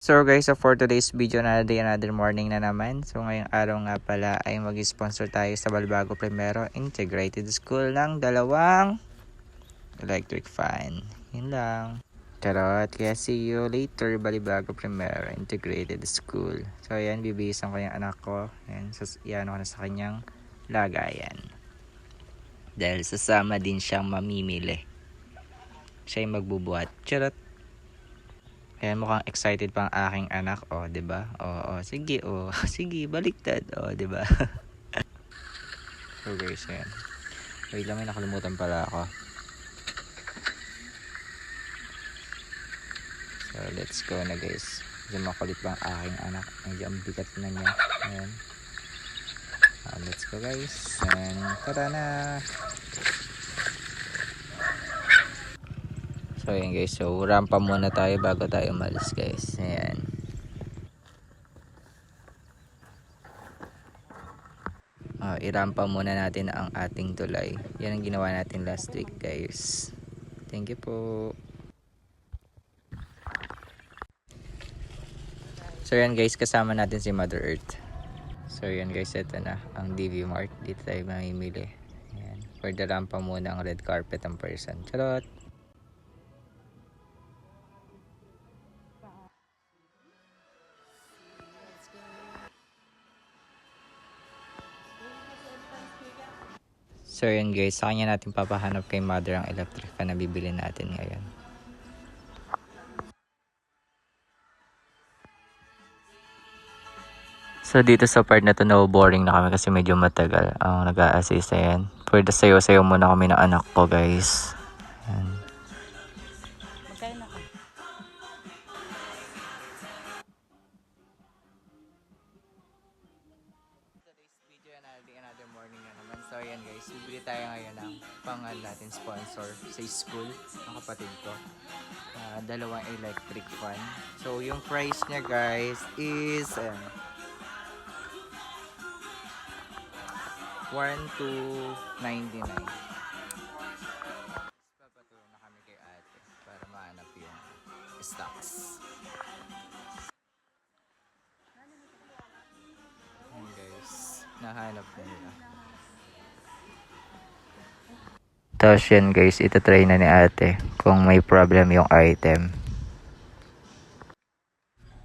So guys, for today's video, another morning na naman. So ngayong araw nga pala ay mag-sponsor tayo sa Balbago Primero Integrated School ng dalawang electric fan. Yun lang. Charot, kaya see you later, Balbago Primero Integrated School. So ayan, bibihisan ko yung anak ko. Ayan, iyan ko na sa kanyang lagayan. Dahil sasama din siyang mamimili. Siya yung magbubuhat. Charot. Ayan, mukhang excited pa ang aking anak. O, diba? O, sige, o. Sige, baliktad. O, diba? So, guys, ayan. Wait lang, may nakalimutan pala ako. So, let's go na, guys. Medyo makulit pa ang aking anak. Medyo ang bigat na niya. Ayan. Let's go, guys. And, tara na! So ayan guys, so rampa muna tayo bago tayo umalis guys. Ayan. Irampa muna natin ang ating tulay. Yan ang ginawa natin last week guys. Thank you po. So ayan guys, kasama natin si Mother Earth. So ayan guys, ito na ang DV Mart. Dito tayo mamimili. Ayan. For the rampa muna ang red carpet ang person. Charot! So yun guys, sa kanya natin papahanap kay Mother ang electric fan na bibili natin ngayon. So dito sa part na to, no, boring na kami kasi medyo matagal ang nag-a-assist. Ayan. For the sayo-sayo muna kami ng anak ko guys. Ayan. Another morning na naman. So ayan guys, bibili tayo ngayon ng pangal natin sponsor sa school ng kapatid ko. Dalawang electric fan. So yung price niya guys is 1,299. Papatulong na kami kay ate para mahanap yung stocks. Ayan guys, nahanap na nila. Tapos yan guys, itatry na ni ate kung may problem yung item.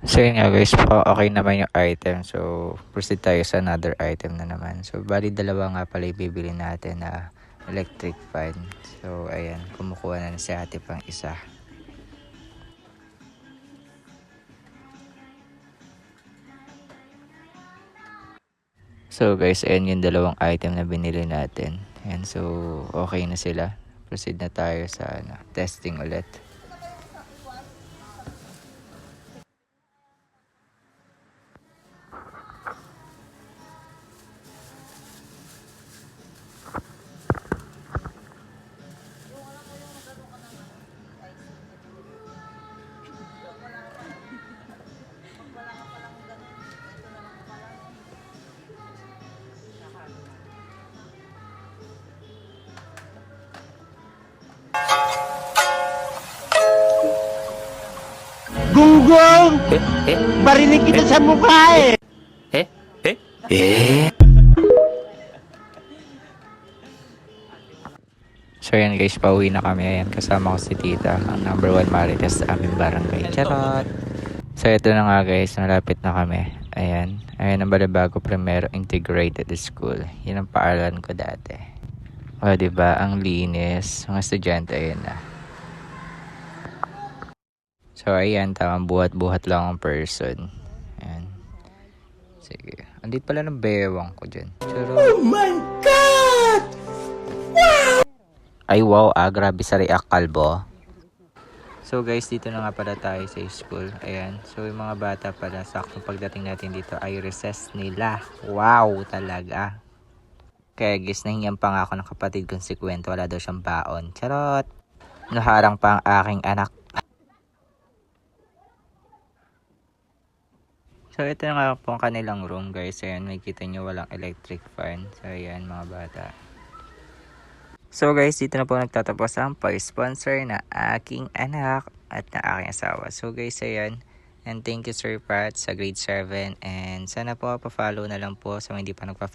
So yun nga guys, okay naman yung item. So proceed tayo sa another item na naman. So bali dalawa nga pala ibibili natin na electric fan. So ayan, kumukuha na si ate pang isa. So guys, ayan yung dalawang item na binili natin. Ayan, so okay na sila. Proceed na tayo sa testing ulit. Gunggong! Barinig kita sa mukha eh! So yan guys, pauwi na kami. Ayan, kasama ko si tita, ang number 1 marites sa aming barangay. Charot! So ito na nga guys, malapit na kami. Ayan, ayan ang Balbago Primero Integrated School. Yan ang paaralan ko dati. O diba, ang linis. Mga estudyante, ayan na. So ayan, tamang buhat-buhat lang ang person. Ayan. Sige. Andito pala ng bewang ko dyan. Charot. Oh my God! Wow! Ay wow, grabe sa react kalbo. So guys, dito na nga pala tayo sa school. Ayan. So yung mga bata pala, sakto pagdating natin dito ay recess nila. Wow talaga. Kaya guys, nahingan pa nga ako ng kapatid kong si Kwento. Wala daw siyang baon. Charot. Naharang pa ang aking anak. So ito na nga po ang kanilang room guys. Ayan, makikita nyo walang electric fan. So ayan mga bata. So guys, dito na po nagtatapos ang pag-sponsor na aking anak at na aking asawa. So guys, ayan, And thank you Sir Pat sa grade 7. And sana po pa-follow na lang po sa mga hindi pa nagpa